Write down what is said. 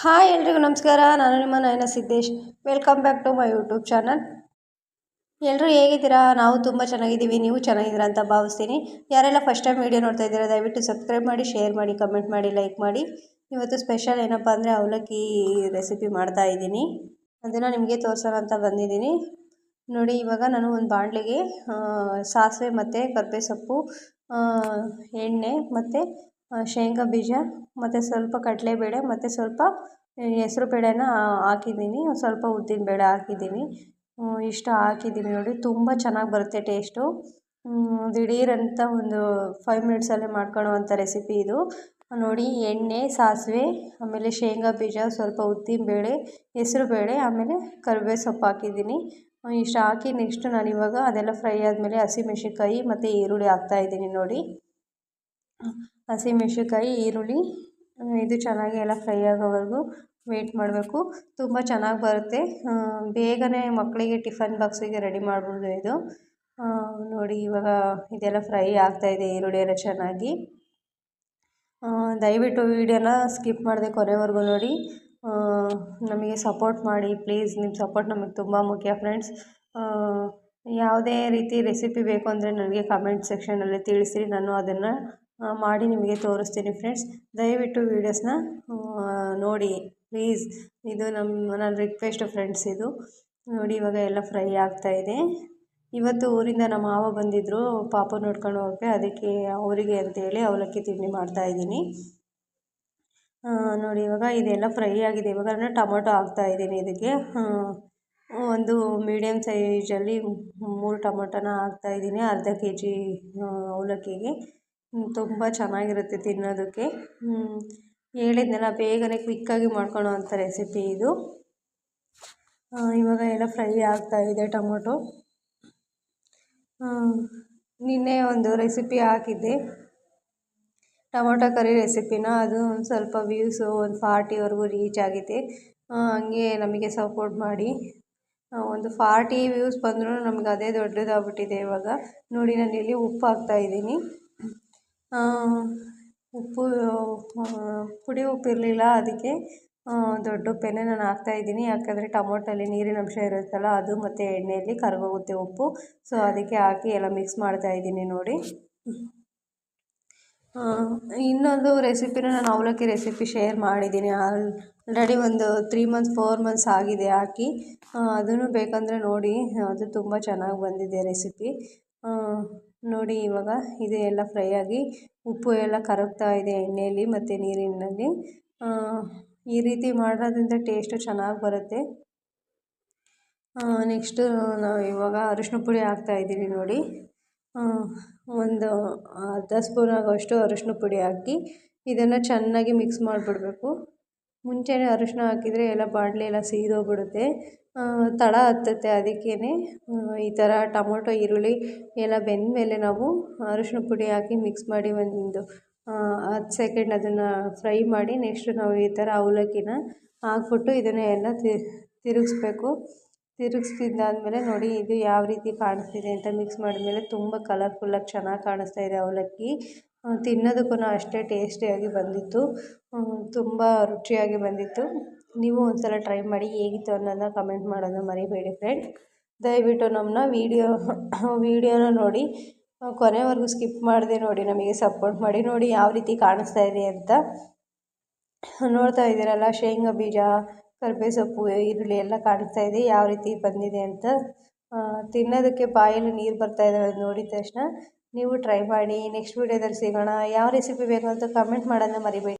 Hi ಎಲ್ರಿಗೂ ನಮಸ್ಕಾರ. ನಾನು ನಿಮ್ಮ Nayana Siddesh. Welcome back to my YouTube channel. ಎಲ್ಲರೂ ಹೇಗಿದ್ದೀರಾ? ನಾವು ತುಂಬ ಚೆನ್ನಾಗಿದ್ದೀವಿ. ನೀವು ಚೆನ್ನಾಗಿದ್ದೀರಾ ಅಂತ ಭಾವಿಸ್ತೀನಿ. ಯಾರೆಲ್ಲ ಫಸ್ಟ್ ಟೈಮ್ ವೀಡಿಯೋ ನೋಡ್ತಾ ಇದ್ದೀರಾ ದಯವಿಟ್ಟು ಸಬ್ಸ್ಕ್ರೈಬ್ ಮಾಡಿ, ಶೇರ್ ಮಾಡಿ, ಕಮೆಂಟ್ ಮಾಡಿ, ಲೈಕ್ ಮಾಡಿ. ಇವತ್ತು ಸ್ಪೆಷಲ್ ಏನಪ್ಪ ಅಂದರೆ ಅವಲಕ್ಕಿ ರೆಸಿಪಿ ಮಾಡ್ತಾ ಇದ್ದೀನಿ. ಅದನ್ನು ನಿಮಗೆ ತೋರಿಸೋಣ ಅಂತ ಬಂದಿದ್ದೀನಿ. ನೋಡಿ, ಇವಾಗ ನಾನು ಒಂದು ಬಾಣಲೆಗೆ ಸಾಸಿವೆ ಮತ್ತು ಕರ್ಬೇವು ಸೊಪ್ಪು, ಎಣ್ಣೆ ಮತ್ತು ಶೇಂಗಾ ಬೀಜ ಮತ್ತು ಸ್ವಲ್ಪ ಕಡಲೆಬೇಳೆ ಮತ್ತು ಸ್ವಲ್ಪ ಹೆಸರು ಬೇಳೆನ ಹಾಕಿದ್ದೀನಿ. ಸ್ವಲ್ಪ ಉದ್ದಿನಬೇಳೆ ಹಾಕಿದ್ದೀನಿ. ಇಷ್ಟು ಹಾಕಿದ್ದೀನಿ. ನೋಡಿ, ತುಂಬ ಚೆನ್ನಾಗಿ ಬರುತ್ತೆ ಟೇಸ್ಟು. ದಿಢೀರಂತ ಒಂದು 5 ಮಿನಿಟ್ಸಲ್ಲೇ ಮಾಡ್ಕೊಳ್ಳೋವಂಥ ರೆಸಿಪಿ ಇದು. ನೋಡಿ, ಎಣ್ಣೆ, ಸಾಸಿವೆ, ಆಮೇಲೆ ಶೇಂಗಾ ಬೀಜ, ಸ್ವಲ್ಪ ಉದ್ದಿನಬೇಳೆ, ಹೆಸರು ಬೇಳೆ, ಆಮೇಲೆ ಕರಿಬೇವು ಸೊಪ್ಪು ಹಾಕಿದ್ದೀನಿ. ಇಷ್ಟು ಹಾಕಿ ನೆಕ್ಸ್ಟ್ ನಾನಿವಾಗ ಅದೆಲ್ಲ ಫ್ರೈ ಆದಮೇಲೆ ಹಸಿಮೆಣ್ಸಿನ್ಕಾಯಿ ಮತ್ತು ಈರುಳ್ಳಿ ಹಾಕ್ತಾಯಿದ್ದೀನಿ. ನೋಡಿ, ಹಸಿಮೆಣ್ಸಿನ್ಕಾಯಿ, ಈರುಳ್ಳಿ ಇದು ಚೆನ್ನಾಗಿ ಎಲ್ಲ ಫ್ರೈ ಆಗೋವರೆಗೂ ವೆಯ್ಟ್ ಮಾಡಬೇಕು. ತುಂಬ ಚೆನ್ನಾಗಿ ಬರುತ್ತೆ. ಬೇಗನೆ ಮಕ್ಕಳಿಗೆ ಟಿಫನ್ ಬಾಕ್ಸಿಗೆ ರೆಡಿ ಮಾಡ್ಬೋದು ಇದು. ನೋಡಿ, ಇವಾಗ ಇದೆಲ್ಲ ಫ್ರೈ ಆಗ್ತಾಯಿದೆ, ಈರುಳ್ಳಿ ಎಲ್ಲ ಚೆನ್ನಾಗಿ. ದಯವಿಟ್ಟು ವೀಡಿಯೋನ ಸ್ಕಿಪ್ ಮಾಡದೆ ಕೊನೆವರೆಗೂ ನೋಡಿ. ನಮಗೆ ಸಪೋರ್ಟ್ ಮಾಡಿ ಪ್ಲೀಸ್. ನಿಮ್ಮ ಸಪೋರ್ಟ್ ನಮಗೆ ತುಂಬ ಮುಖ್ಯ ಫ್ರೆಂಡ್ಸ್. ಯಾವುದೇ ರೀತಿ ರೆಸಿಪಿ ಬೇಕು ಅಂದರೆ ನನಗೆ ಕಮೆಂಟ್ ಸೆಕ್ಷನಲ್ಲಿ ತಿಳಿಸಿ. ನಾನು ಅದನ್ನು ಮಾಡಿ ನಿಮಗೆ ತೋರಿಸ್ತೀನಿ ಫ್ರೆಂಡ್ಸ್. ದಯವಿಟ್ಟು ವೀಡಿಯೋಸ್ನ ನೋಡಿ ಪ್ಲೀಸ್. ಇದು ನನ್ನ ರಿಕ್ವೆಸ್ಟ್ ಫ್ರೆಂಡ್ಸ್. ಇದು ನೋಡಿ, ಇವಾಗ ಎಲ್ಲ ಫ್ರೈ ಆಗ್ತಾಯಿದೆ. ಇವತ್ತು ಊರಿಂದ ನಮ್ಮ ಮಾವ ಬಂದಿದ್ದರು ಪಾಪು ನೋಡ್ಕೊಂಡು ಹೋಗೋಕ್ಕೆ. ಅದಕ್ಕೆ ಅವರಿಗೆ ಅಂತೇಳಿ ಅವಲಕ್ಕಿ ತಿಂಡಿ ಮಾಡ್ತಾಯಿದ್ದೀನಿ. ನೋಡಿ, ಇವಾಗ ಇದೆಲ್ಲ ಫ್ರೈ ಆಗಿದೆ. ಇವಾಗ ನಾನು ಟೊಮೊಟೊ ಹಾಕ್ತಾಯಿದ್ದೀನಿ. ಇದಕ್ಕೆ ಒಂದು ಮೀಡಿಯಮ್ ಸೈಜಲ್ಲಿ 3 ಟೊಮೊಟೊನ ಹಾಕ್ತಾಯಿದ್ದೀನಿ ಅರ್ಧ kg ಅವಲಕ್ಕಿಗೆ. ತುಂಬ ಚೆನ್ನಾಗಿರುತ್ತೆ ತಿನ್ನೋದಕ್ಕೆ. ಹೇಳಿದ್ನಲ್ಲ, ಬೇಗನೆ ಕ್ವಿಕ್ಕಾಗಿ ಮಾಡ್ಕೊಳ್ಳೋ ಅಂಥ ರೆಸಿಪಿ ಇದು. ಇವಾಗ ಎಲ್ಲ ಫ್ರೈ ಆಗ್ತಾಯಿದೆ ಟೊಮೊಟೊ. ನಿನ್ನೆ ಒಂದು ರೆಸಿಪಿ ಹಾಕಿದ್ದೆ, ಟೊಮೊಟೊ ಕರಿ ರೆಸಿಪಿನ. ಅದು ಒಂದು ಸ್ವಲ್ಪ ವ್ಯೂಸು ಒಂದು 40ವರೆಗೂ ರೀಚ್ ಆಗಿದೆ. ಹಂಗೆ ನಮಗೆ ಸಪೋರ್ಟ್ ಮಾಡಿ. ಒಂದು 40 ವ್ಯೂಸ್ ಬಂದರೂ ನಮ್ಗೆ ಅದೇ ದೊಡ್ಡದಾಗ್ಬಿಟ್ಟಿದೆ ಇವಾಗ. ನೋಡಿ, ನಾನಿಲ್ಲಿ ಉಪ್ಪು ಹಾಕ್ತಾಯಿದ್ದೀನಿ. ಉಪ್ಪು ಪುಡಿ ಉಪ್ಪು ಇರಲಿಲ್ಲ, ಅದಕ್ಕೆ ದೊಡ್ಡ ಉಪ್ಪೇನೆ ನಾನು ಹಾಕ್ತಾಯಿದ್ದೀನಿ. ಯಾಕಂದರೆ ಟೊಮೊಟೊಲ್ಲಿ ನೀರಿನ ಅಂಶ ಇರುತ್ತಲ್ಲ, ಅದು ಮತ್ತು ಎಣ್ಣೆಯಲ್ಲಿ ಕರಗೋಗುತ್ತೆ ಉಪ್ಪು. ಸೊ ಅದಕ್ಕೆ ಹಾಕಿ ಎಲ್ಲ ಮಿಕ್ಸ್ ಮಾಡ್ತಾಯಿದ್ದೀನಿ. ನೋಡಿ, ಇನ್ನೊಂದು ರೆಸಿಪಿನ ನಾನು ಅವಲಕ್ಕಿ ರೆಸಿಪಿ ಶೇರ್ ಮಾಡಿದ್ದೀನಿ ಆಲ್ರೆಡಿ. ಒಂದು 3 ಮಂತ್ಸ್ 4 ಮಂತ್ಸ್ ಆಗಿದೆ ಹಾಕಿ. ಅದನ್ನು ಬೇಕಂದರೆ ನೋಡಿ, ಅದು ತುಂಬ ಚೆನ್ನಾಗಿ ಬಂದಿದೆ ರೆಸಿಪಿ. ನೋಡಿ, ಇವಾಗ ಇದು ಎಲ್ಲ ಫ್ರೈ ಆಗಿ ಉಪ್ಪು ಎಲ್ಲ ಕರಗ್ತಾ ಇದೆ ಎಣ್ಣೆಯಲ್ಲಿ ಮತ್ತು ನೀರಿನಲ್ಲಿ. ಈ ರೀತಿ ಮಾಡೋದ್ರಿಂದ ಟೇಸ್ಟು ಚೆನ್ನಾಗಿ ಬರುತ್ತೆ. ನೆಕ್ಸ್ಟು ನಾವು ಇವಾಗ ಅರಿಶಿನ ಪುಡಿ ಹಾಕ್ತಾಯಿದ್ದೀನಿ. ನೋಡಿ, ಒಂದು ಅರ್ಧ ಸ್ಪೂನ್ ಆಗೋಷ್ಟು ಅರಿಶಿನ ಪುಡಿ ಹಾಕಿ ಇದನ್ನು ಚೆನ್ನಾಗಿ ಮಿಕ್ಸ್ ಮಾಡಿಬಿಡ್ಬೇಕು. ಮುಂಚೆನೇ ಅರಿಶಿನ ಹಾಕಿದರೆ ಎಲ್ಲ ಬಾಣಲೆ ಎಲ್ಲ ಸೀದೋಗ್ಬಿಡುತ್ತೆ, ತಳ ಹತ್ತುತ್ತೆ. ಅದಕ್ಕೇ ಈ ಥರ ಟೊಮೊಟೊ ಈರುಳ್ಳಿ ಎಲ್ಲ ಬೆಂದಮೇಲೆ ನಾವು ಅರಿಶಿನ ಪುಡಿ ಹಾಕಿ ಮಿಕ್ಸ್ ಮಾಡಿ ಒಂದು 10 ಸೆಕೆಂಡ್ ಅದನ್ನು ಫ್ರೈ ಮಾಡಿ ನೆಕ್ಸ್ಟ್ ನಾವು ಈ ಥರ ಅವಲಕ್ಕಿನ ಹಾಕ್ಬಿಟ್ಟು ಇದನ್ನು ಎಲ್ಲ ತಿರುಗಿಸ್ಬೇಕು. ತಿರುಗಿಸಿದ್ದಾದಮೇಲೆ ನೋಡಿ, ಇದು ಯಾವ ರೀತಿ ಕಾಣಿಸ್ತಿದೆ ಅಂತ ಮಿಕ್ಸ್ ಮಾಡಿದ್ಮೇಲೆ ತುಂಬ ಕಲರ್ಫುಲ್ಲಾಗಿ ಚೆನ್ನಾಗಿ ಕಾಣಿಸ್ತಾ ಇದೆ ಅವಲಕ್ಕಿ. ತಿನ್ನೋದಕ್ಕೂ ಅಷ್ಟೇ ಟೇಸ್ಟಿಯಾಗಿ ಬಂದಿತ್ತು, ತುಂಬ ರುಚಿಯಾಗಿ ಬಂದಿತ್ತು. ನೀವು ಒಂದು ಸಲ ಟ್ರೈ ಮಾಡಿ, ಹೇಗಿತ್ತು ಅನ್ನೋದನ್ನ ಕಮೆಂಟ್ ಮಾಡೋದನ್ನ ಮರಿಬೇಡಿ ಫ್ರೆಂಡ್ಸ್. ದಯವಿಟ್ಟು ನಮ್ಮನ್ನ ವೀಡಿಯೋನ ನೋಡಿ, ಕೊನೆವರೆಗೂ ಸ್ಕಿಪ್ ಮಾಡದೆ ನೋಡಿ, ನಮಗೆ ಸಪೋರ್ಟ್ ಮಾಡಿ. ನೋಡಿ ಯಾವ ರೀತಿ ಕಾಣಿಸ್ತಾ ಇದೆ ಅಂತ ನೋಡ್ತಾ ಇದ್ದೀರಲ್ಲ. ಶೇಂಗಾ ಬೀಜ, ಕರಿಬೇವು ಸೊಪ್ಪು, ಈರುಳ್ಳಿ ಎಲ್ಲ ಕಾಣಿಸ್ತಾ ಇದೆ ಯಾವ ರೀತಿ ಬಂದಿದೆ ಅಂತ. ತಿನ್ನೋದಕ್ಕೆ ಬಾಯಲ್ಲಿ ನೀರು ಬರ್ತಾ ಇದ್ದಾವೆ ನೋಡಿದ ತಕ್ಷಣ. ನೀವು ಟ್ರೈ ಮಾಡಿ. ನೆಕ್ಸ್ಟ್ ವೀಡಿಯೋದಲ್ಲಿ ಸಿಗೋಣ. ಯಾವ ರೆಸಿಪಿ ಬೇಕು ಅಂತ ಕಮೆಂಟ್ ಮಾಡೋದನ್ನ ಮರಿಬೇಡಿ.